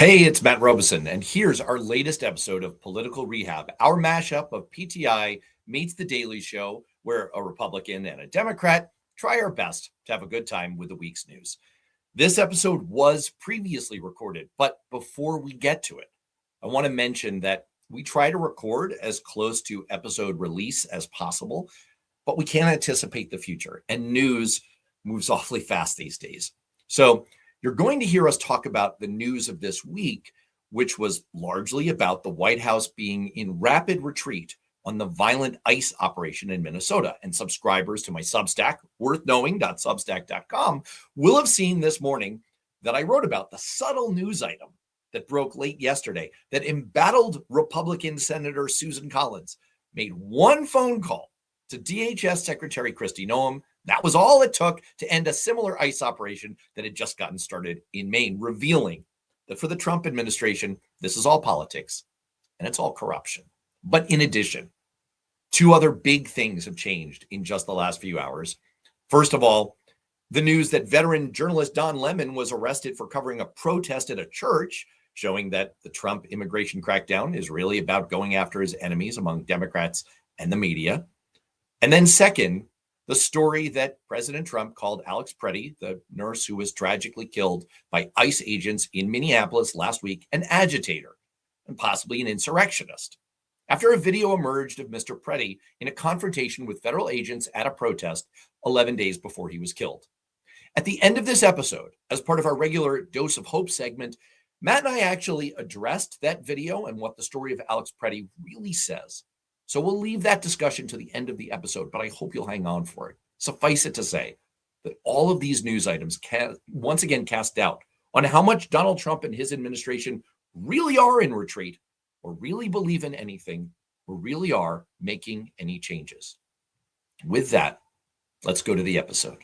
Hey, it's Matt Robison, and here's our latest episode of Political Rehab, our mashup of PTI meets The Daily Show, where a Republican and a Democrat try our best to have a good time with the week's news. This episode was previously recorded, but before we get to it, I want to mention that we try to record as close to episode release as possible, but we can't anticipate the future, and news moves awfully fast these days. So you're going to hear us talk about the news of this week, which was largely about the White House being in rapid retreat on the violent ICE operation in Minnesota. And subscribers to my Substack, worthknowing.substack.com, will have seen this morning that I wrote about the subtle news item that broke late yesterday that embattled Republican Senator Susan Collins made one phone call to DHS Secretary Kristi Noem. That was all it took to end a similar ICE operation that had just gotten started in Maine, revealing that for the Trump administration, this is all politics and it's all corruption. But in addition, two other big things have changed in just the last few hours. First of all, the news that veteran journalist Don Lemon was arrested for covering a protest at a church, showing that the Trump immigration crackdown is really about going after his enemies among Democrats and the media. And then second, the story that President Trump called Alex Pretti, the nurse who was tragically killed by ICE agents in Minneapolis last week, an agitator and possibly an insurrectionist, after a video emerged of Mr. Pretti in a confrontation with federal agents at a protest 11 days before he was killed. At the end of this episode, as part of our regular Dose of Hope segment, Matt and I actually addressed that video and what the story of Alex Pretti really says. So we'll leave that discussion to the end of the episode, but I hope you'll hang on for it. Suffice it to say that all of these news items can once again cast doubt on how much Donald Trump and his administration really are in retreat, or really believe in anything, or really are making any changes. With that, let's go to the episode.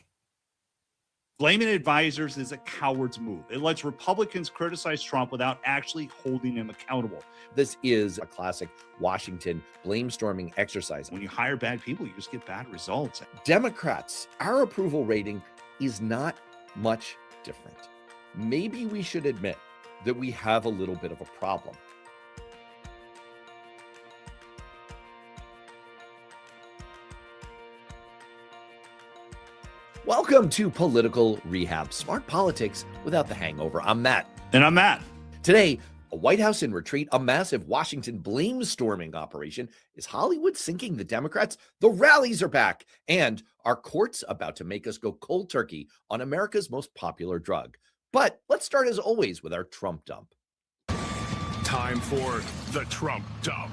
Blaming advisors is a coward's move. It lets Republicans criticize Trump without actually holding him accountable. This is a classic Washington blame-storming exercise. When you hire bad people, you just get bad results. Democrats, our approval rating is not much different. Maybe we should admit that we have a little bit of a problem. Welcome to Political Rehab, smart politics without the hangover. I'm Matt. And I'm Matt. Today, a White House in retreat, a massive Washington blame-storming operation. Is Hollywood sinking the Democrats? The rallies are back. And our courts about to make us go cold turkey on America's most popular drug. But let's start, as always, with our Trump dump. Time for the Trump dump.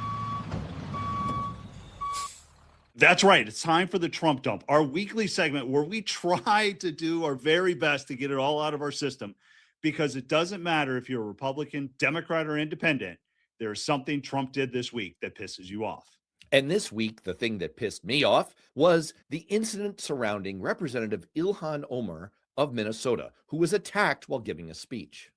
That's right. It's time for the Trump dump, our weekly segment where we try to do our very best to get it all out of our system, because it doesn't matter if you're a Republican, Democrat, or independent. There is something Trump did this week that pisses you off. And this week, the thing that pissed me off was the incident surrounding Representative Ilhan Omar of Minnesota, who was attacked while giving a speech.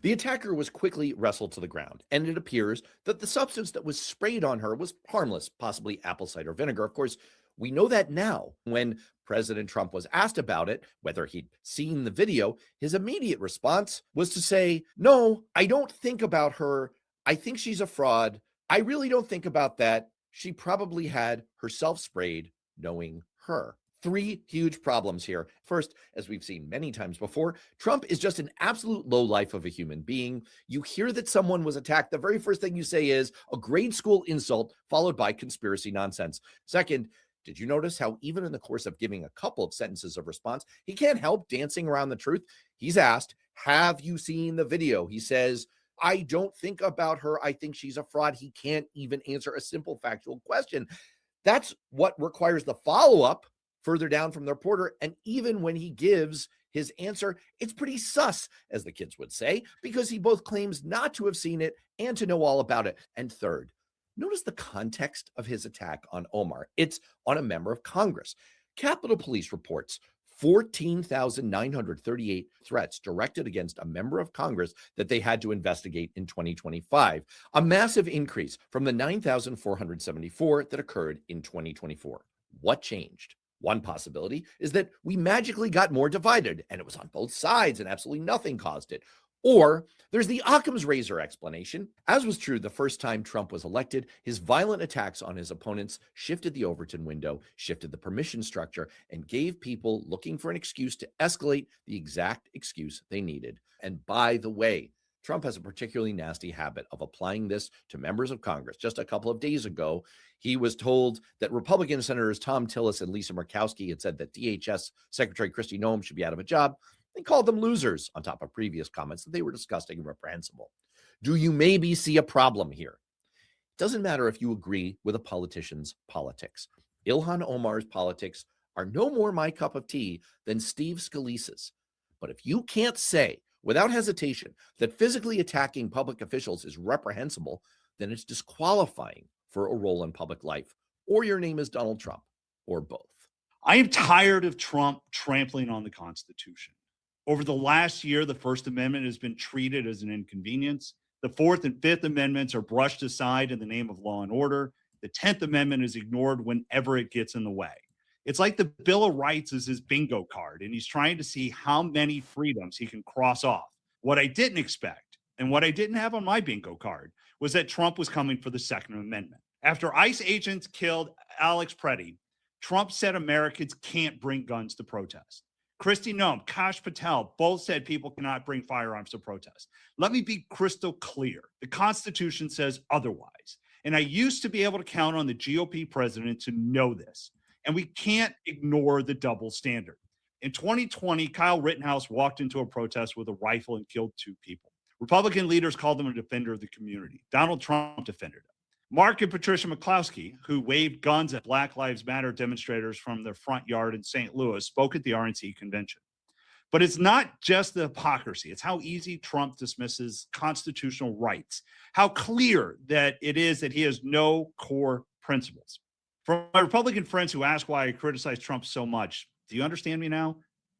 The attacker was quickly wrestled to the ground, and it appears that the substance that was sprayed on her was harmless, possibly apple cider vinegar. Of course, we know that now. When President Trump was asked about it, whether he'd seen the video, his immediate response was to say, "No, I don't think about her. I think she's a fraud. I really don't think about that. She probably had herself sprayed, knowing her." Three huge problems here. First, as we've seen many times before, Trump is just an absolute lowlife of a human being. You hear that someone was attacked, the very first thing you say is a grade school insult followed by conspiracy nonsense. Second, did you notice how even in the course of giving a couple of sentences of response, he can't help dancing around the truth? He's asked, "Have you seen the video?" He says, "I don't think about her. I think she's a fraud." He can't even answer a simple factual question. That's what requires the follow-up further down from the reporter. And even when he gives his answer, it's pretty sus, as the kids would say, because he both claims not to have seen it and to know all about it. And third, notice the context of his attack on Omar. It's on a member of Congress. Capitol Police reports 14,938 threats directed against a member of Congress that they had to investigate in 2025, a massive increase from the 9,474 that occurred in 2024. What changed? One possibility is that we magically got more divided and it was on both sides and absolutely nothing caused it. Or there's the Occam's razor explanation. As was true the first time Trump was elected, his violent attacks on his opponents shifted the Overton window, shifted the permission structure, and gave people looking for an excuse to escalate the exact excuse they needed. And by the way, Trump has a particularly nasty habit of applying this to members of Congress. Just a couple of days ago, he was told that Republican Senators Tom Tillis and Lisa Murkowski had said that DHS Secretary Kristi Noem should be out of a job. They called them losers on top of previous comments that they were disgusting and reprehensible. Do you maybe see a problem here? It doesn't matter if you agree with a politician's politics. Ilhan Omar's politics are no more my cup of tea than Steve Scalise's. But if you can't say without hesitation that physically attacking public officials is reprehensible, then it's disqualifying for a role in public life, or your name is Donald Trump, or both. I am tired of Trump trampling on the Constitution. Over the last year, the First Amendment has been treated as an inconvenience. The Fourth and Fifth Amendments are brushed aside in the name of law and order. The 10th Amendment is ignored whenever it gets in the way. It's like the Bill of Rights is his bingo card, and he's trying to see how many freedoms he can cross off. What I didn't expect, and what I didn't have on my bingo card, was that Trump was coming for the Second Amendment. After ICE agents killed Alex Pretti, Trump said Americans can't bring guns to protest. Kristi Noem, Kash Patel both said people cannot bring firearms to protest. Let me be crystal clear. The Constitution says otherwise. And I used to be able to count on the GOP president to know this. And we can't ignore the double standard. In 2020, Kyle Rittenhouse walked into a protest with a rifle and killed 2 people. Republican leaders called him a defender of the community. Donald Trump defended him. Mark and Patricia McCloskey, who waved guns at Black Lives Matter demonstrators from their front yard in St. Louis, spoke at the RNC convention. But it's not just the hypocrisy. It's how easy Trump dismisses constitutional rights, how clear that it is that he has no core principles. For my Republican friends who ask why I criticize Trump so much, do you understand me now?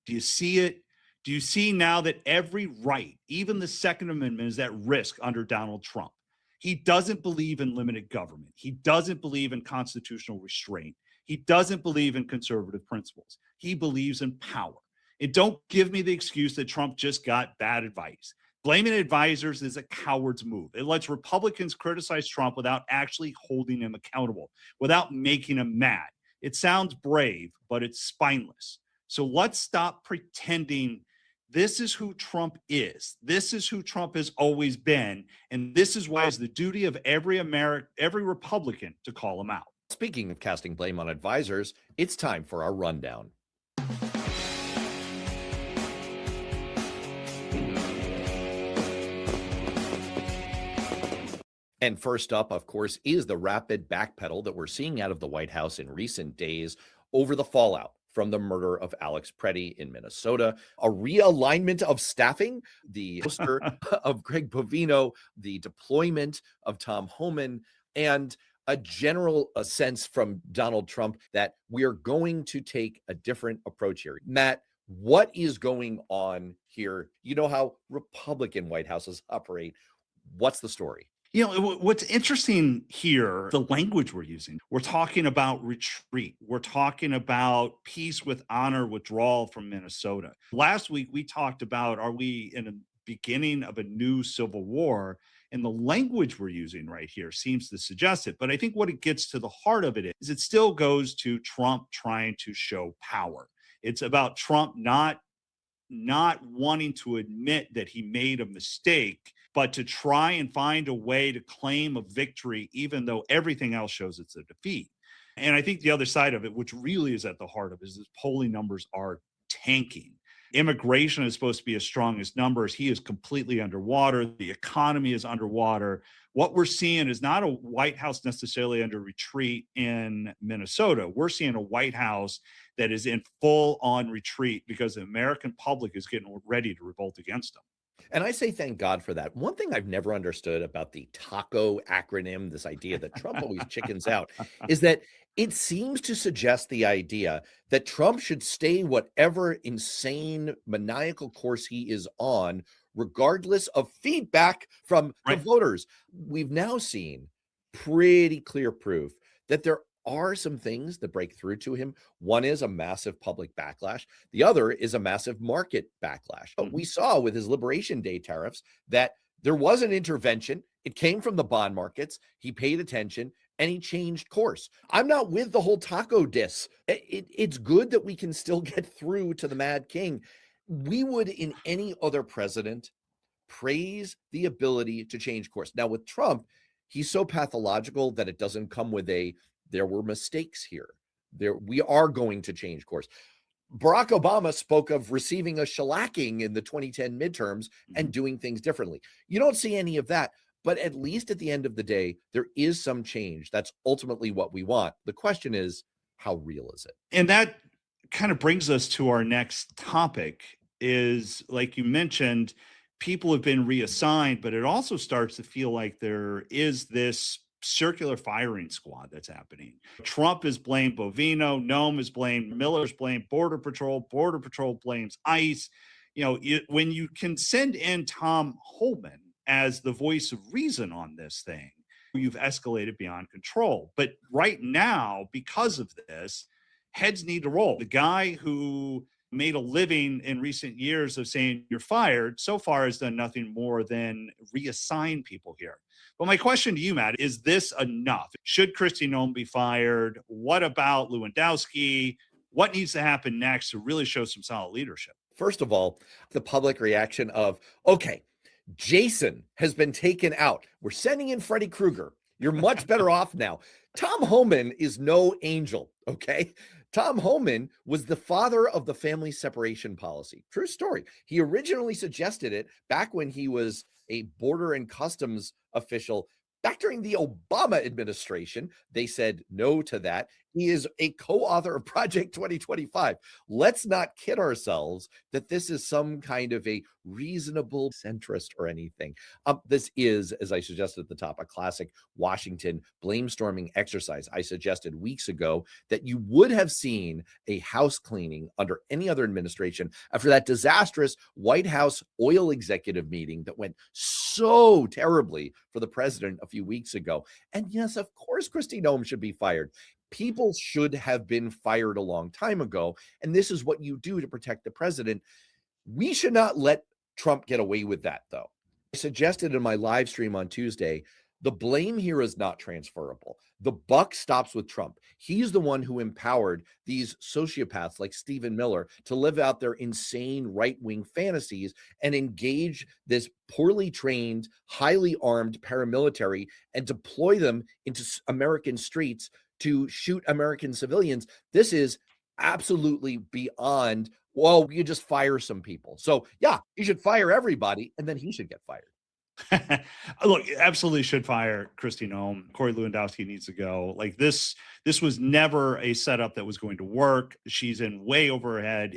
Do you see it? Do you see now that every right, even the Second Amendment, is at risk under Donald Trump? He doesn't believe in limited government. He doesn't believe in constitutional restraint. He doesn't believe in conservative principles. He believes in power. And don't give me the excuse that Trump just got bad advice. Blaming advisors is a coward's move. It lets Republicans criticize Trump without actually holding him accountable, without making him mad. It sounds brave, but it's spineless. So let's stop pretending this is who Trump is. This is who Trump has always been. And this is why it's the duty of every Republican to call him out. Speaking of casting blame on advisors, it's time for our rundown. And first up, of course, is the rapid backpedal that we're seeing out of the White House in recent days over the fallout from the murder of Alex Pretti in Minnesota, a realignment of staffing, the poster of Greg Bovino, the deployment of Tom Homan, and a general sense from Donald Trump that we are going to take a different approach here. Matt, what is going on here? You know how Republican White Houses operate. What's the story? You know, what's interesting here, the language we're using. We're talking about retreat. We're talking about peace with honor withdrawal from Minnesota. Last week, we talked about, are we in a beginning of a new civil war? And the language we're using right here seems to suggest it. But I think what it gets to the heart of it is it still goes to Trump trying to show power. It's about Trump not wanting to admit that he made a mistake, but to try and find a way to claim a victory, even though everything else shows it's a defeat. And I think the other side of it, which really is at the heart of it, is that polling numbers are tanking. Immigration is supposed to be as strong as numbers. He is completely underwater. The economy is underwater. What we're seeing is not a White House necessarily under retreat in Minnesota. We're seeing a White House that is in full-on retreat because the American public is getting ready to revolt against them. And I say thank God for that. One thing I've never understood about the TACO acronym, this idea that Trump always chickens out, is that it seems to suggest the idea that Trump should stay whatever insane, maniacal course he is on, regardless of feedback from the voters. We've now seen pretty clear proof that there are some things that break through to him. One is a massive public backlash. The other is a massive market backlash. But we saw with his Liberation Day tariffs that there was an intervention. It came from the bond markets. He paid attention and he changed course. I'm not with the whole taco diss. It's good that we can still get through to the Mad King. We would, in any other president, praise the ability to change course. Now, with Trump, he's so pathological that it doesn't come with there were mistakes here. We are going to change course. Barack Obama spoke of receiving a shellacking in the 2010 midterms and doing things differently. You don't see any of that, but at least at the end of the day, there is some change. That's ultimately what we want. The question is, how real is it? And that kind of brings us to our next topic is, like you mentioned, people have been reassigned, but it also starts to feel like there is this circular firing squad that's happening. Trump is blamed Bovino, Nome is blamed, Miller's blamed Border Patrol blames ICE. When you can send in Tom Homan as the voice of reason on this thing, you've escalated beyond control. But right now, because of this, heads need to roll. The guy who made a living in recent years of saying you're fired so far has done nothing more than reassign people here. But my question to you, Matt, is this enough? Should Kristi Noem be fired? What about Lewandowski? What needs to happen next to really show some solid leadership? First of all, the public reaction of, okay, Jason has been taken out. We're sending in Freddy Krueger. You're much better off now. Tom Homan is no angel, okay? Tom Homan was the father of the family separation policy. True story. He originally suggested it back when he was a border and customs official back during the Obama administration. They said no to that. He is a co-author of Project 2025. Let's not kid ourselves that this is some kind of a reasonable centrist or anything. This is, as I suggested at the top, a classic Washington blame-storming exercise. I suggested weeks ago that you would have seen a house cleaning under any other administration after that disastrous White House oil executive meeting that went so terribly for the president a few weeks ago. And yes, of course, Kristi Noem should be fired. People should have been fired a long time ago. And this is what you do to protect the president. We should not let Trump get away with that, though. I suggested in my live stream on Tuesday, the blame here is not transferable. The buck stops with Trump. He's the one who empowered these sociopaths like Stephen Miller to live out their insane right-wing fantasies and engage this poorly trained, highly armed paramilitary and deploy them into American streets to shoot American civilians. This is absolutely beyond, well, you just fire some people. So yeah, you should fire everybody and then he should get fired. Look, absolutely should fire Kristi Noem. Corey Lewandowski needs to go. Like this was never a setup that was going to work. She's in way over her head.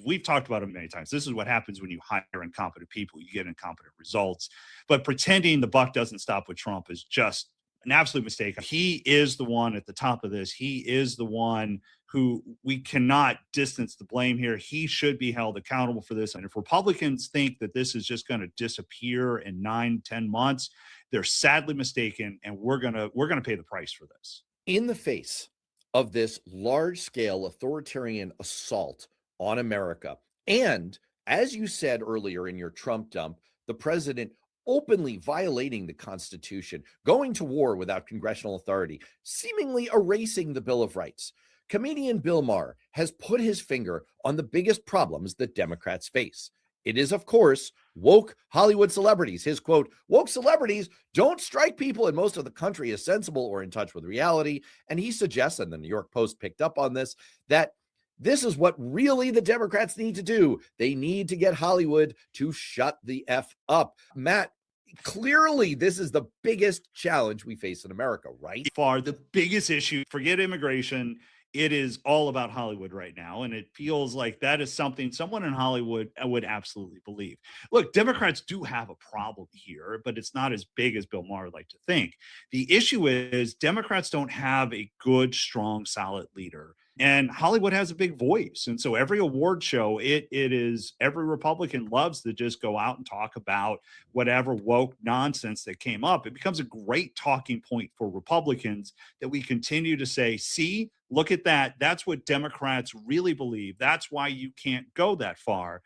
We've talked about it many times. This is what happens when you hire incompetent people. You get incompetent results. But pretending the buck doesn't stop with Trump is just an absolute mistake. He is the one at the top of this. He is the one who we cannot distance the blame here. He should be held accountable for this. And if Republicans think that this is just going to disappear in 9-10 months, they're sadly mistaken. And we're gonna pay the price for this. In the face of this large-scale authoritarian assault on America, and as you said earlier in your Trump dump, the president openly violating the Constitution, going to war without congressional authority, seemingly erasing the Bill of Rights. Comedian Bill Maher has put his finger on the biggest problems that Democrats face. It is, of course, woke Hollywood celebrities. His quote, woke celebrities don't strike people in most of the country as sensible or in touch with reality. And he suggests, and the New York Post picked up on this, that this is what really the Democrats need to do. They need to get Hollywood to shut the F up. Matt, clearly this is the biggest challenge we face in America, right? Far the biggest issue, forget immigration. It is all about Hollywood right now. And it feels like that is something someone in Hollywood would absolutely believe. Look, Democrats do have a problem here, but it's not as big as Bill Maher would like to think. The issue is Democrats don't have a good, strong, solid leader And Hollywood has a big voice. And so every award show, it is every Republican loves to just go out and talk about whatever woke nonsense that came up. It becomes a great talking point for Republicans that we continue to say, see, look at that. That's what Democrats really believe. That's why you can't go that far.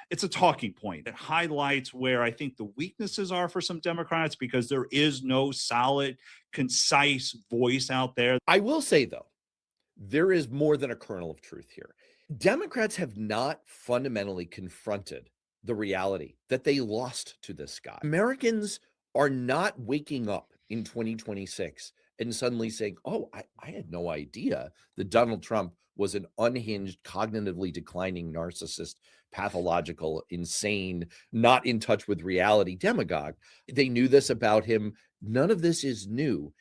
It's a talking point. It highlights where I think the weaknesses are for some Democrats because there is no solid, concise voice out there. I will say, though, there is more than a kernel of truth here. Democrats have not fundamentally confronted the reality that they lost to this guy. Americans are not waking up in 2026 and suddenly saying, oh, I had no idea that Donald Trump was an unhinged, cognitively declining narcissist, pathological, insane, not in touch with reality demagogue. They knew this about him. None of this is new.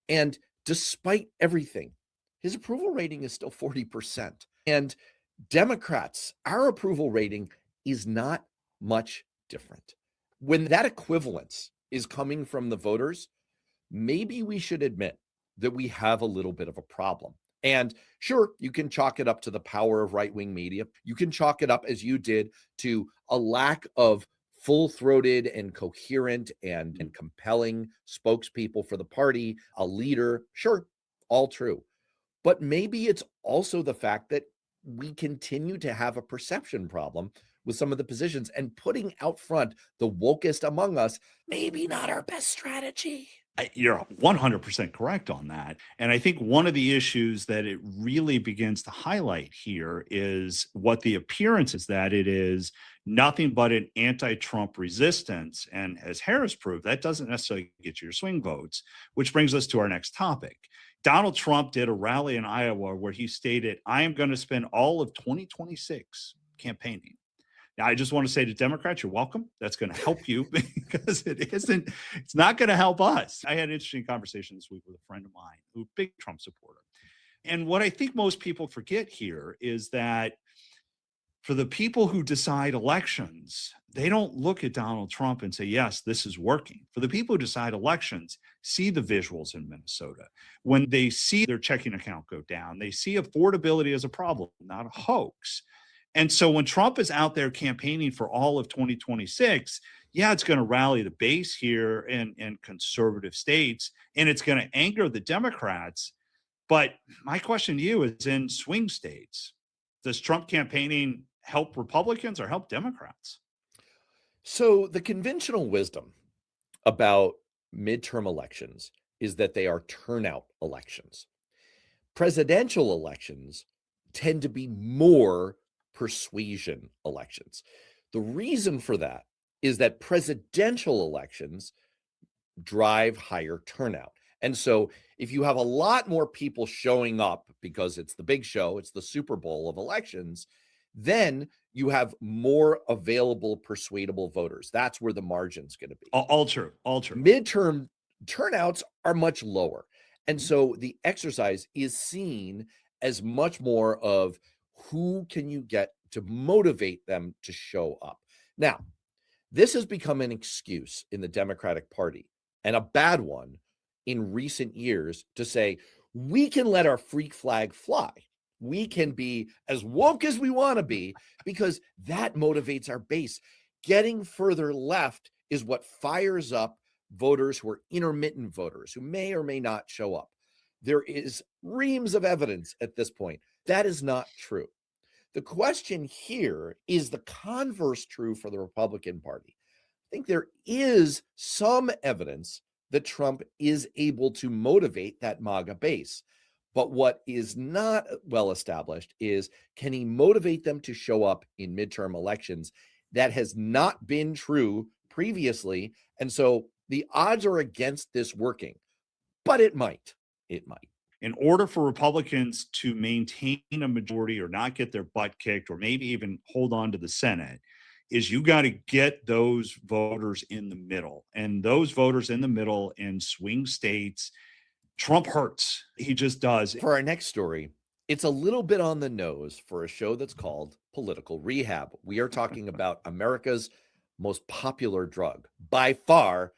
And despite everything, his approval rating is still 40%. And Democrats, our approval rating is not much different. When that equivalence is coming from the voters, maybe we should admit that we have a little bit of a problem. And sure, you can chalk it up to the power of right-wing media. You can chalk it up, as you did, to a lack of full-throated and coherent and compelling spokespeople for the party, a leader. Sure, all true. But maybe it's also the fact that we continue to have a perception problem with some of the positions, and putting out front the wokest among us, maybe not our best strategy. You're 100% correct on that. And I think one of the issues that it really begins to highlight here is what the appearance is, that it is nothing but an anti-Trump resistance. And as Harris proved, that doesn't necessarily get you your swing votes, which brings us to our next topic. Donald Trump did a rally in Iowa where he stated, I am going to spend all of 2026 campaigning. Now, I just want to say to Democrats, you're welcome. That's going to help you because it's not going to help us. I had an interesting conversation this week with a friend of mine who's a big Trump supporter. And what I think most people forget here is that for the people who decide elections, they don't look at Donald Trump and say, yes, this is working. For the people who decide elections, see the visuals in Minnesota. When they see their checking account go down, they see affordability as a problem, not a hoax. And so when Trump is out there campaigning for all of 2026, yeah, it's going to rally the base here in conservative states, and it's going to anger the Democrats. But my question to you is, in swing states, does Trump campaigning help Republicans or help Democrats? So the conventional wisdom about midterm elections is that they are turnout elections. Presidential elections tend to be more persuasion elections. The reason for that is that presidential elections drive higher turnout. And so if you have a lot more people showing up because it's the big show, it's the Super Bowl of elections, then you have more available persuadable voters. That's where the margin's going to be. All true. Midterm turnouts are much lower. And so the exercise is seen as much more of who can you get to motivate them to show up. Now, this has become an excuse in the Democratic Party, and a bad one in recent years, to say, we can let our freak flag fly. We can be as woke as we want to be because that motivates our base. Getting further left is what fires up voters who are intermittent voters who may or may not show up. There is reams of evidence at this point that is not true. The question here is the converse true for the Republican Party. I think there is some evidence that Trump is able to motivate that MAGA base. But what is not well established is, can he motivate them to show up in midterm elections? That has not been true previously. And so the odds are against this working, but it might. It might. In order for Republicans to maintain a majority or not get their butt kicked or maybe even hold on to the Senate, is you got to get those voters in the middle. And those voters in the middle in swing states, Trump hurts. He just does. For our next story, it's a little bit on the nose for a show that's called Political Rehab. We are talking about America's most popular drug, by far,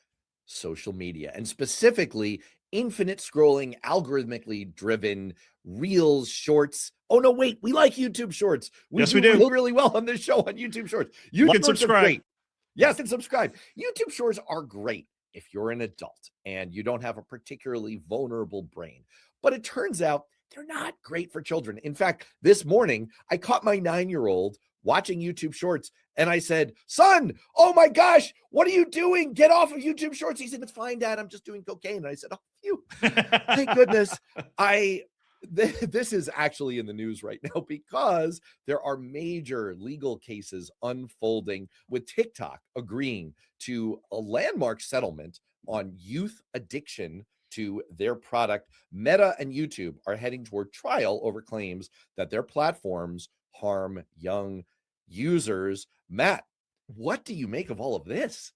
social media, and specifically infinite scrolling, algorithmically driven reels, shorts. Oh no, wait, we like YouTube shorts. Yes, we do. Really well on this show on YouTube shorts. YouTube Like and shorts are subscribe. great. Yes, and subscribe. YouTube shorts are great if you're an adult and you don't have a particularly vulnerable brain. But it turns out they're not great for children. In fact, this morning, I caught my 9-year-old watching YouTube shorts and I said, "Son, oh my gosh, what are you doing? Get off of YouTube shorts." He said, "It's fine, Dad. I'm just doing cocaine." And I said, "Oh, phew. Thank goodness." This is actually in the news right now because there are major legal cases unfolding with TikTok agreeing to a landmark settlement on youth addiction to their product. Meta and YouTube are heading toward trial over claims that their platforms harm young users. Matt, what do you make of all of this?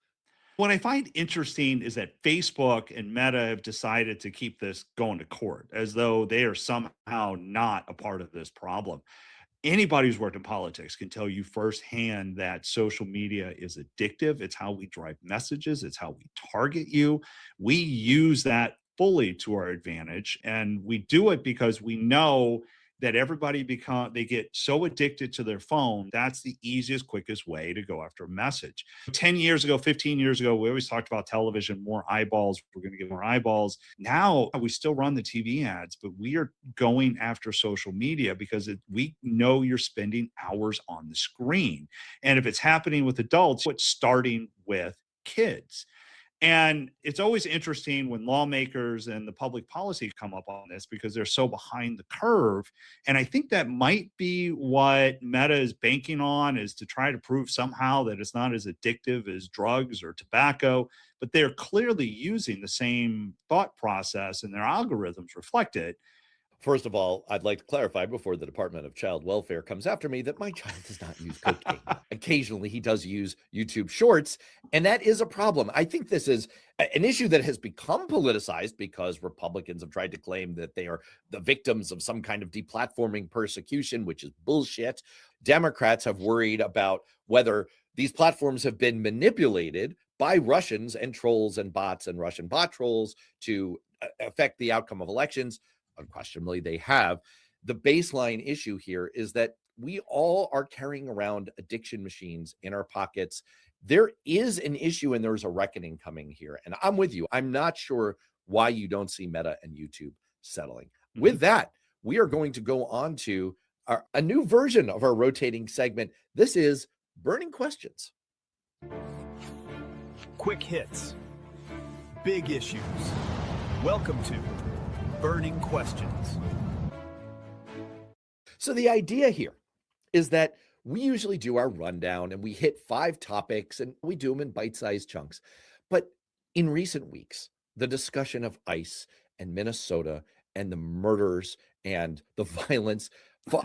What I find interesting is that Facebook and Meta have decided to keep this going to court as though they are somehow not a part of this problem. Anybody who's worked in politics can tell you firsthand that social media is addictive. It's how we drive messages, it's how we target you. We use that fully to our advantage. And we do it because we know that they get so addicted to their phone. That's the easiest, quickest way to go after a message. 10 years ago, 15 years ago, we always talked about television, more eyeballs. We're going to get more eyeballs. Now we still run the TV ads, but we are going after social media because we know you're spending hours on the screen. And if it's happening with adults, it's starting with kids. And it's always interesting when lawmakers and the public policy come up on this because they're so behind the curve. And I think that might be what Meta is banking on, is to try to prove somehow that it's not as addictive as drugs or tobacco, but they're clearly using the same thought process and their algorithms reflect it. First of all, I'd like to clarify before the Department of Child Welfare comes after me that my child does not use cocaine. Occasionally, he does use YouTube Shorts, and that is a problem. I think this is an issue that has become politicized because Republicans have tried to claim that they are the victims of some kind of deplatforming persecution, which is bullshit. Democrats have worried about whether these platforms have been manipulated by Russians and trolls and bots and Russian bot trolls to affect the outcome of elections. Unquestionably, they have. The baseline issue here is that we all are carrying around addiction machines in our pockets. There is an issue and there's a reckoning coming here. And I'm with you. I'm not sure why you don't see Meta and YouTube settling. Mm-hmm. With that, we are going to go on to a new version of our rotating segment. This is Burning Questions. Quick hits. Big issues. Welcome to Burning Questions. So the idea here is that we usually do our rundown and we hit 5 topics and we do them in bite-sized chunks. But in recent weeks, the discussion of ICE and Minnesota and the murders and the violence,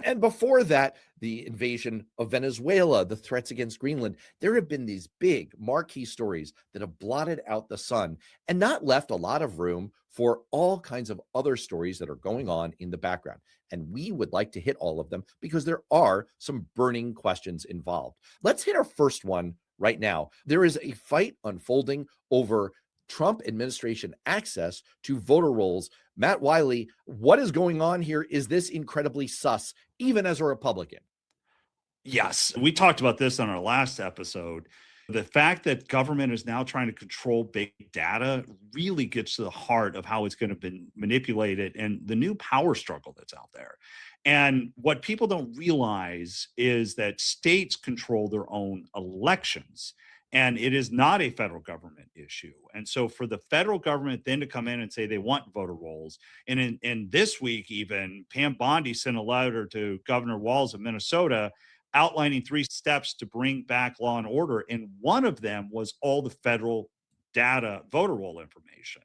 and before that, the invasion of Venezuela, the threats against Greenland, there have been these big marquee stories that have blotted out the sun and not left a lot of room for all kinds of other stories that are going on in the background. And we would like to hit all of them because there are some burning questions involved. Let's hit our first one right now. There is a fight unfolding over Trump administration access to voter rolls. Matt Wylie, what is going on here? Is this incredibly sus, even as a Republican? Yes, we talked about this on our last episode. The fact that government is now trying to control big data really gets to the heart of how it's going to be manipulated and the new power struggle that's out there. And what people don't realize is that states control their own elections. And it is not a federal government issue. And so for the federal government then to come in and say they want voter rolls, and in this week even, Pam Bondi sent a letter to Governor Walz of Minnesota outlining 3 steps to bring back law and order. And one of them was all the federal data voter roll information.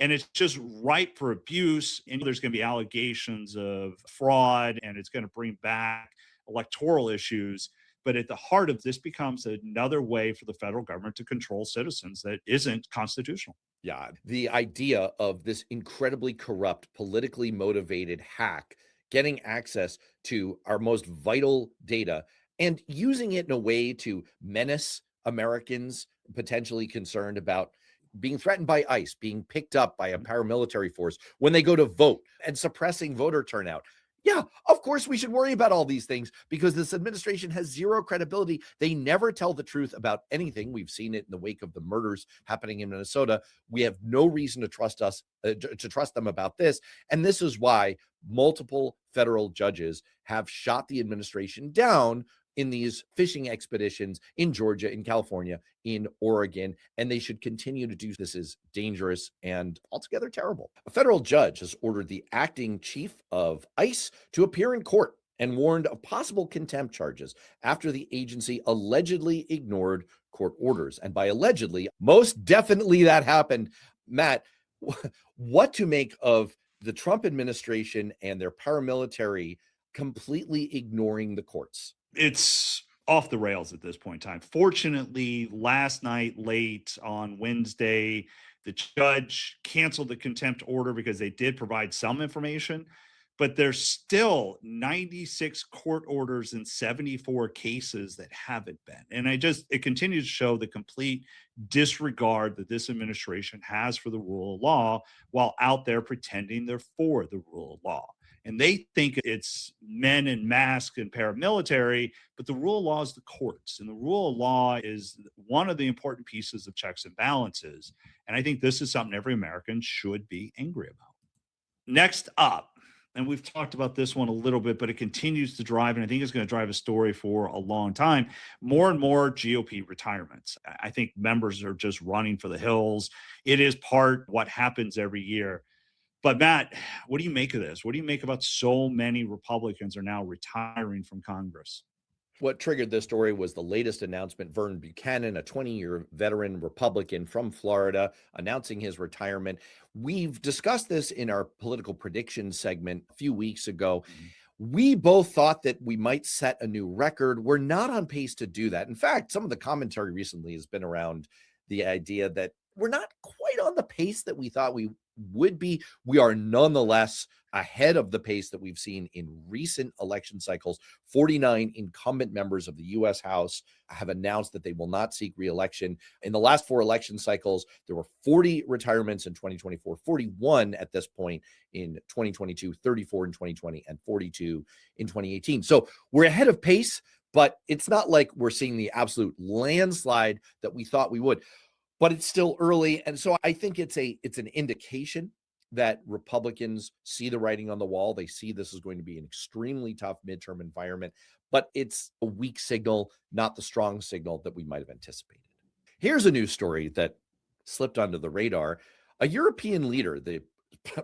And it's just ripe for abuse. And there's going to be allegations of fraud, and it's going to bring back electoral issues. But at the heart of this becomes another way for the federal government to control citizens that isn't constitutional. Yeah, the idea of this incredibly corrupt, politically motivated hack getting access to our most vital data and using it in a way to menace Americans potentially concerned about being threatened by ICE, being picked up by a paramilitary force when they go to vote, and suppressing voter turnout. Yeah, of course we should worry about all these things because this administration has zero credibility. They never tell the truth about anything. We've seen it in the wake of the murders happening in Minnesota. We have no reason to trust them about this. And this is why multiple federal judges have shot the administration down in these fishing expeditions in Georgia, in California, in Oregon, and they should continue to do. This is dangerous and altogether terrible. A federal judge has ordered the acting chief of ICE to appear in court and warned of possible contempt charges after the agency allegedly ignored court orders. And by allegedly, most definitely that happened. Matt, what to make of the Trump administration and their paramilitary completely ignoring the courts? It's off the rails at this point in time. Fortunately, last night, late on Wednesday, the judge canceled the contempt order because they did provide some information, but there's still 96 court orders in 74 cases that haven't been. And it continues to show the complete disregard that this administration has for the rule of law while out there pretending they're for the rule of law. And they think it's men in masks and paramilitary, but the rule of law is the courts. And the rule of law is one of the important pieces of checks and balances. And I think this is something every American should be angry about. Next up, and we've talked about this one a little bit, but it continues to drive, and I think it's going to drive a story for a long time, more and more GOP retirements. I think members are just running for the hills. It is part of what happens every year. But Matt, what do you make of this? What do you make about so many Republicans are now retiring from Congress? What triggered this story was the latest announcement. Vernon Buchanan, a 20-year veteran Republican from Florida, announcing his retirement. We've discussed this in our political prediction segment a few weeks ago. We both thought that we might set a new record. We're not on pace to do that. In fact, some of the commentary recently has been around the idea that we're not quite on the pace that we thought we would be. We are nonetheless ahead of the pace that we've seen in recent election cycles. 49 incumbent members of the U.S. House have announced that they will not seek re-election. In the last 4 election cycles, there were 40 retirements in 2024, 41 at this point in 2022, 34 in 2020, and 42 in 2018. So we're ahead of pace, but it's not like we're seeing the absolute landslide that we thought we would. But it's still early. And so I think it's an indication that Republicans see the writing on the wall. They see this is going to be an extremely tough midterm environment, but it's a weak signal, not the strong signal that we might have anticipated. Here's a news story that slipped onto the radar. A European leader, the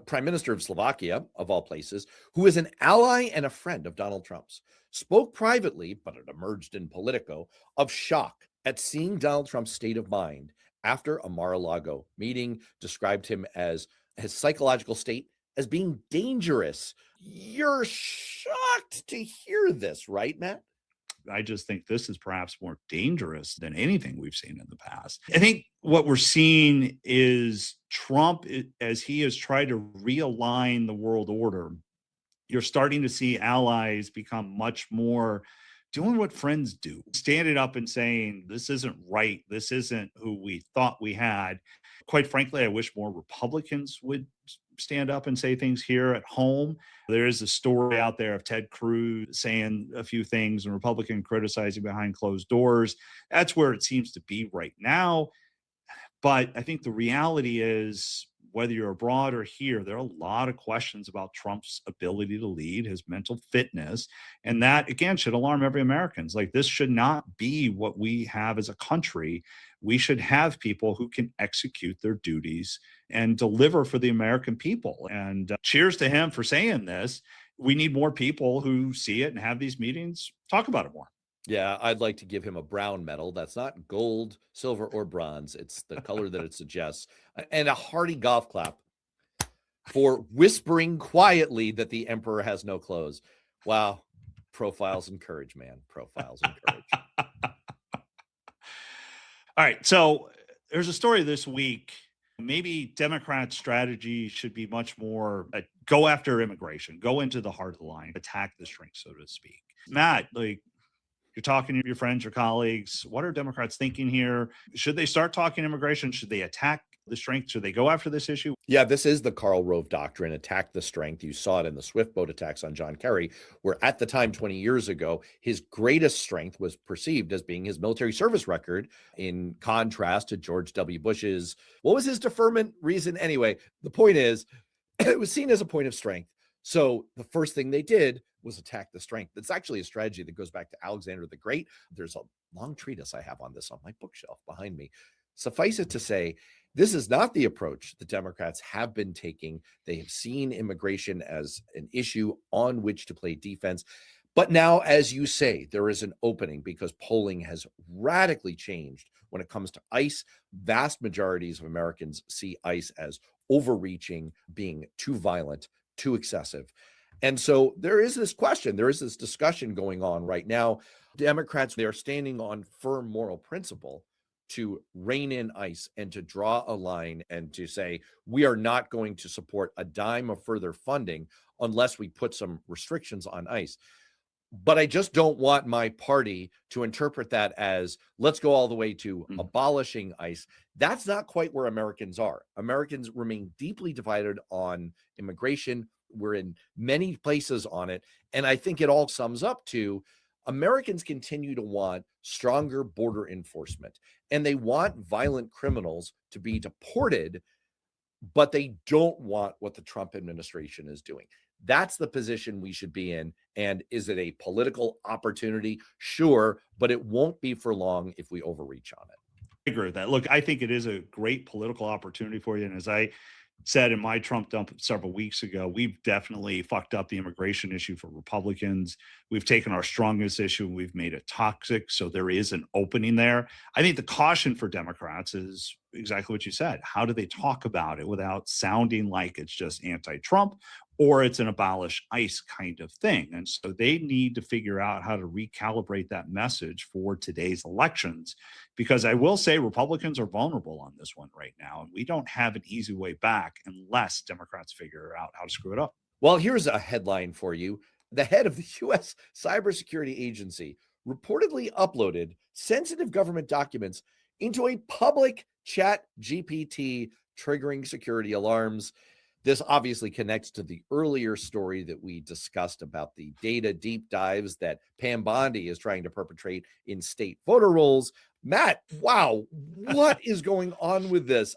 Prime Minister of Slovakia, of all places, who is an ally and a friend of Donald Trump's, spoke privately, but it emerged in Politico, of shock at seeing Donald Trump's state of mind after a Mar-a-Lago meeting, described him as his psychological state as being dangerous. You're shocked to hear this, right, Matt? I just think this is perhaps more dangerous than anything we've seen in the past. I think what we're seeing is Trump, as he has tried to realign the world order, you're starting to see allies become much more doing what friends do, standing up and saying, this isn't right. This isn't who we thought we had. Quite frankly, I wish more Republicans would stand up and say things here at home. There is a story out there of Ted Cruz saying a few things and Republican criticizing behind closed doors. That's where it seems to be right now. But I think the reality is, whether you're abroad or here, there are a lot of questions about Trump's ability to lead, his mental fitness. And that, again, should alarm every American. Like, this should not be what we have as a country. We should have people who can execute their duties and deliver for the American people. And cheers to him for saying this. We need more people who see it and have these meetings, talk about it more. Yeah, I'd like to give him a brown medal. That's not gold, silver, or bronze. It's the color that it suggests. And a hearty golf clap for whispering quietly that the emperor has no clothes. Wow. Profiles and courage, man. Profiles and courage. All right. So there's a story this week. Maybe Democrat strategy should be much more go after immigration, go into the heart of the line, attack the string, so to speak. Matt, like, you're talking to your friends, your colleagues. What are Democrats thinking here? Should they start talking immigration? Should they attack the strength? Should they go after this issue? Yeah, this is the Karl Rove doctrine, attack the strength. You saw it in the Swift boat attacks on John Kerry, where at the time, 20 years ago, his greatest strength was perceived as being his military service record, in contrast to George W. Bush's, what was his deferment reason? Anyway, the point is, it was seen as a point of strength. So the first thing they did was attack the strength. It's actually a strategy that goes back to Alexander the Great. There's a long treatise I have on this on my bookshelf behind me. Suffice it to say, this is not the approach the Democrats have been taking. They have seen immigration as an issue on which to play defense. But now, as you say, there is an opening because polling has radically changed when it comes to ICE. Vast majorities of Americans see ICE as overreaching, being too violent, too excessive. And so there is this question, there is this discussion going on right now. Democrats, they are standing on firm moral principle to rein in ICE and to draw a line and to say, we are not going to support a dime of further funding unless we put some restrictions on ICE. But I just don't want my party to interpret that as, let's go all the way to abolishing ICE. That's not quite where Americans are. Americans remain deeply divided on immigration. We're in many places on it. And I think it all sums up to Americans continue to want stronger border enforcement, and they want violent criminals to be deported, but they don't want what the Trump administration is doing. That's the position we should be in. And is it a political opportunity? Sure, but it won't be for long if we overreach on it. I agree with that. Look, I think it is a great political opportunity for you. And as I said in my Trump dump several weeks ago, we've definitely fucked up the immigration issue for Republicans. We've taken our strongest issue and we've made it toxic. So there is an opening there. I think the caution for Democrats is exactly what you said. How do they talk about it without sounding like it's just anti-Trump or it's an abolish ICE kind of thing? And so they need to figure out how to recalibrate that message for today's elections, because I will say Republicans are vulnerable on this one right now. And we don't have an easy way back unless Democrats figure out how to screw it up. Well, here's a headline for you. The head of the U.S. Cybersecurity Agency reportedly uploaded sensitive government documents into a public chat GPT, triggering security alarms. This obviously connects to the earlier story that we discussed about the data deep dives that Pam Bondi is trying to perpetrate in state voter rolls. Matt, wow, what is going on with this?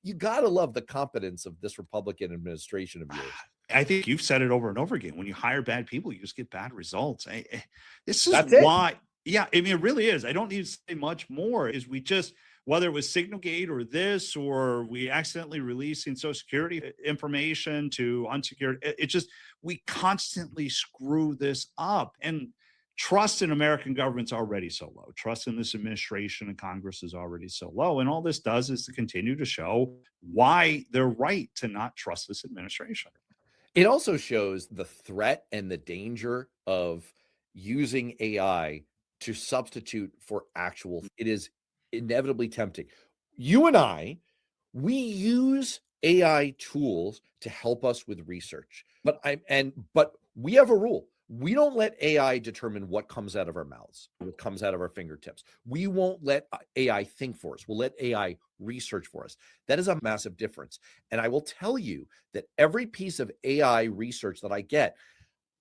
You got to love the competence of this Republican administration of yours. I think you've said it over and over again. When you hire bad people, you just get bad results. This is That's why. Yeah, I mean, it really is. I don't need to say much more. Is we just, whether it was Signalgate or this, or we accidentally releasing Social Security information to unsecured, it just, we constantly screw this up. And trust in American government's already so low. Trust in this administration and Congress is already so low. And all this does is to continue to show why they're right to not trust this administration. It also shows the threat and the danger of using AI to substitute for actual. It is inevitably tempting. You and I, we use AI tools to help us with research, but we have a rule. We don't let AI determine what comes out of our mouths, what comes out of our fingertips. We won't let AI think for us. We'll let AI research for us. That is a massive difference. And I will tell you that every piece of AI research that I get,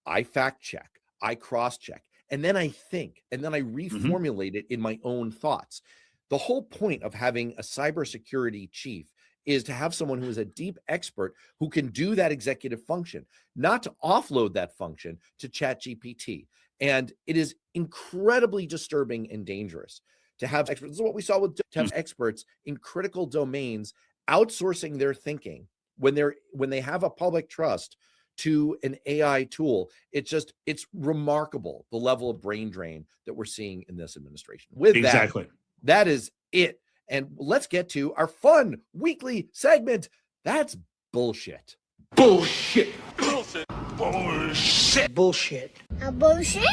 I fact check, I cross check, and then I think, and then I reformulate it in my own thoughts. The whole point of having a cybersecurity chief is to have someone who is a deep expert who can do that executive function, not to offload that function to ChatGPT. And it is incredibly disturbing and dangerous to have experts. This is what we saw with experts in critical domains outsourcing their thinking when they have a public trust to an AI tool. It's remarkable the level of brain drain that we're seeing in this administration. With that is it. And let's get to our fun weekly segment. That's bullshit. Bullshit. Bullshit. Bullshit. Bullshit. A bullshit?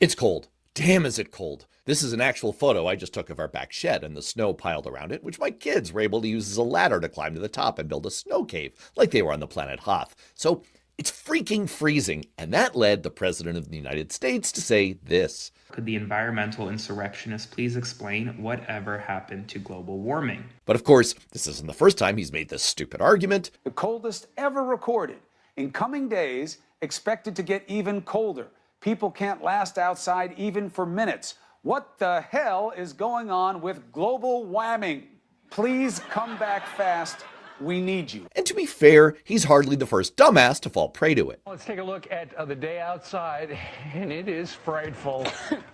It's cold. Damn, is it cold. This is an actual photo I just took of our back shed and the snow piled around it, which my kids were able to use as a ladder to climb to the top and build a snow cave like they were on the planet Hoth. So It's freaking freezing. And that led the President of the United States to say this. Could the environmental insurrectionists please explain whatever happened to global warming? But of course, this isn't the first time he's made this stupid argument. The coldest ever recorded. In coming days, expected to get even colder. People can't last outside even for minutes. What the hell is going on with global warming? Please come back fast. We need you. And to be fair, he's hardly the first dumbass to fall prey to it. Let's take a look at the day outside, and it is frightful.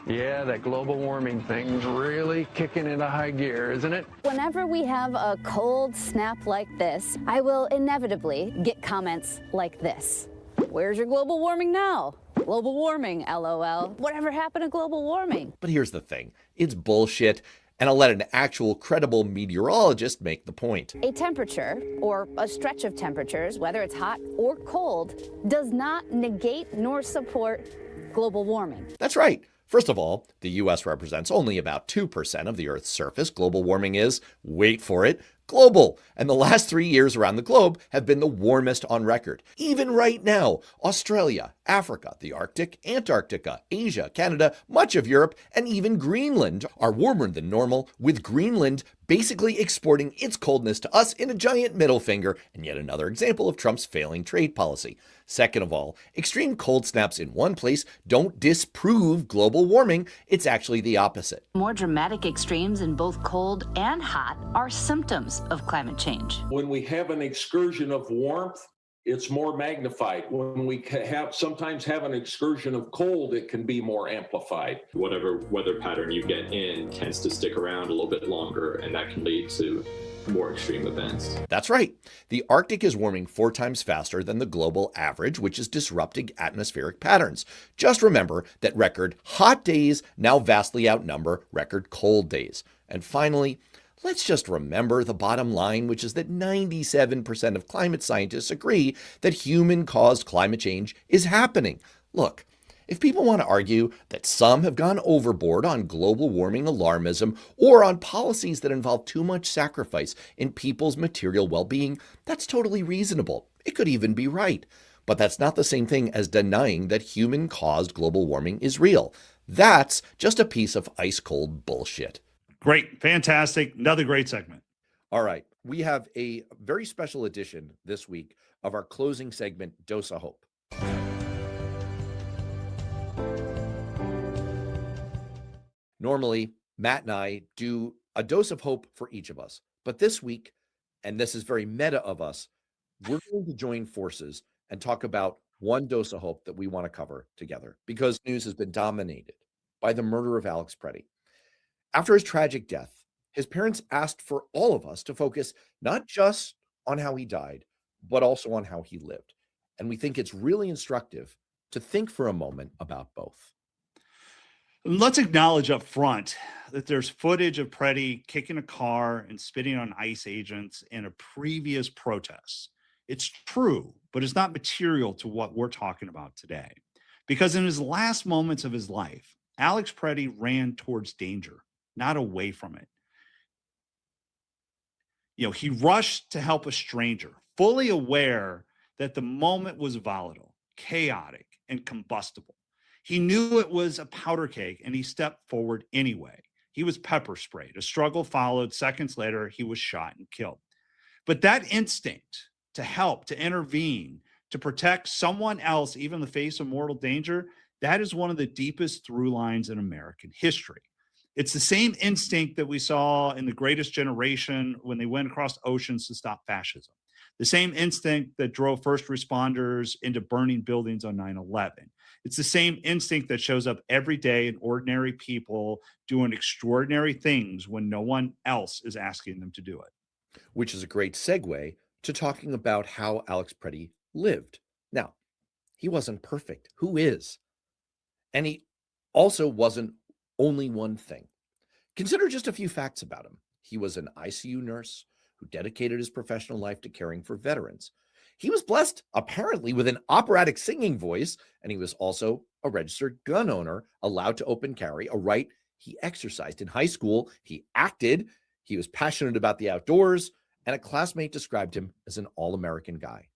Yeah, that global warming thing's really kicking into high gear, isn't it? Whenever we have a cold snap like this, I will inevitably get comments like this. Where's your global warming now? Global warming, LOL. Whatever happened to global warming? But here's the thing. It's bullshit. And I'll let an actual credible meteorologist make the point. A temperature, or a stretch of temperatures, whether it's hot or cold, does not negate nor support global warming. That's right. First of all, the US represents only about 2% of the Earth's surface. Global warming is, wait for it, global. And the last 3 years around the globe have been the warmest on record. Even right now, Australia, Africa, the Arctic, Antarctica, Asia, Canada, much of Europe, and even Greenland are warmer than normal, with Greenland basically exporting its coldness to us in a giant middle finger, and yet another example of Trump's failing trade policy. Second of all, extreme cold snaps in one place don't disprove global warming. It's actually the opposite. More dramatic extremes in both cold and hot are symptoms of climate change. When we have an excursion of warmth, it's more magnified. When we sometimes have an excursion of cold, it can be more amplified. Whatever weather pattern you get in tends to stick around a little bit longer, and that can lead to more extreme events. That's right. The Arctic is warming 4 times faster than the global average, which is disrupting atmospheric patterns. Just remember that record hot days now vastly outnumber record cold days. And finally, let's just remember the bottom line, which is that 97% of climate scientists agree that human-caused climate change is happening. Look, if people want to argue that some have gone overboard on global warming alarmism or on policies that involve too much sacrifice in people's material well-being, that's totally reasonable. It could even be right. But that's not the same thing as denying that human-caused global warming is real. That's just a piece of ice-cold bullshit. Great. Fantastic. Another great segment. All right. We have a very special edition this week of our closing segment, Dose of Hope. Normally, Matt and I do a dose of hope for each of us. But this week, and this is very meta of us, we're going to join forces and talk about one dose of hope that we want to cover together, because news has been dominated by the murder of Alex Pretti. After his tragic death, his parents asked for all of us to focus not just on how he died, but also on how he lived. And we think it's really instructive to think for a moment about both. Let's acknowledge up front that there's footage of Pretti kicking a car and spitting on ICE agents in a previous protest. It's true, but it's not material to what we're talking about today. Because in his last moments of his life, Alex Pretti ran towards danger, not away from it. He rushed to help a stranger, fully aware that the moment was volatile, chaotic, and combustible. He knew it was a powder keg, and he stepped forward anyway. He was pepper sprayed. A struggle followed. Seconds later, he was shot and killed. But that instinct to help, to intervene, to protect someone else, even in the face of mortal danger, that is one of the deepest through lines in American history. It's the same instinct that we saw in the Greatest Generation when they went across oceans to stop fascism. The same instinct that drove first responders into burning buildings on 9/11. It's the same instinct that shows up every day in ordinary people doing extraordinary things when no one else is asking them to do it. Which is a great segue to talking about how Alex Pretti lived. Now, he wasn't perfect. Who is? And he also wasn't only one thing. Consider just a few facts about him. He was an ICU nurse who dedicated his professional life to caring for veterans. He was blessed, apparently, with an operatic singing voice, and he was also a registered gun owner, allowed to open carry, a right he exercised in high school. He acted, he was passionate about the outdoors, and a classmate described him as an all-American guy.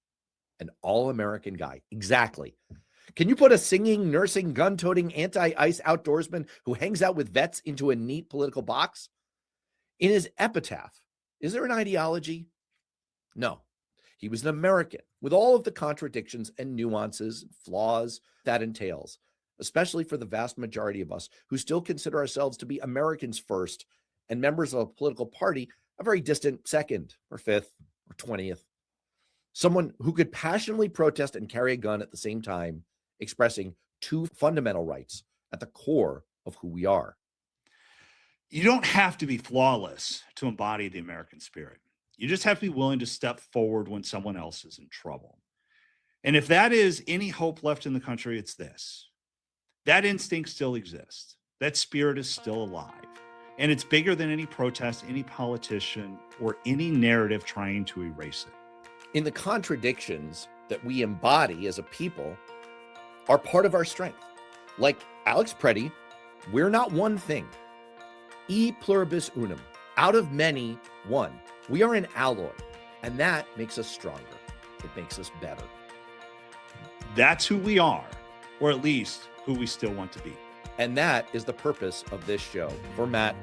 an all-American guy. Exactly. Can you put a singing, nursing, gun-toting, anti-ICE outdoorsman who hangs out with vets into a neat political box? In his epitaph, is there an ideology? No. He was an American with all of the contradictions and nuances, flaws that entails, especially for the vast majority of us who still consider ourselves to be Americans first and members of a political party a very distant second or fifth or 20th. Someone who could passionately protest and carry a gun at the same time, expressing two fundamental rights at the core of who we are. You don't have to be flawless to embody the American spirit. You just have to be willing to step forward when someone else is in trouble. And if that is any hope left in the country, it's this. That instinct still exists. That spirit is still alive. And it's bigger than any protest, any politician, or any narrative trying to erase it. In the contradictions that we embody as a people are part of our strength. Like Alex Pretti, we're not one thing. E pluribus unum. Out of many, one. We are an alloy, and that makes us stronger. It makes us better. That's who we are, or at least who we still want to be. And that is the purpose of this show. For Matt,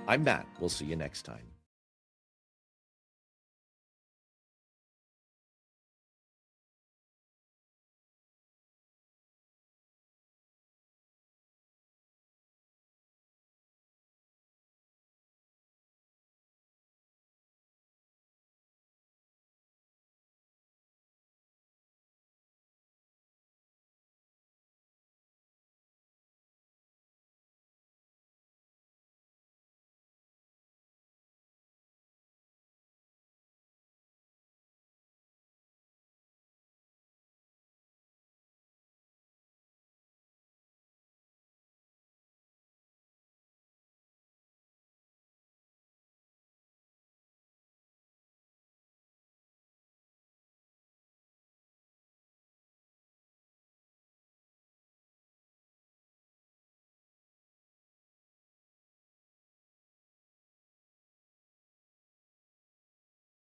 I'm Matt. We'll see you next time.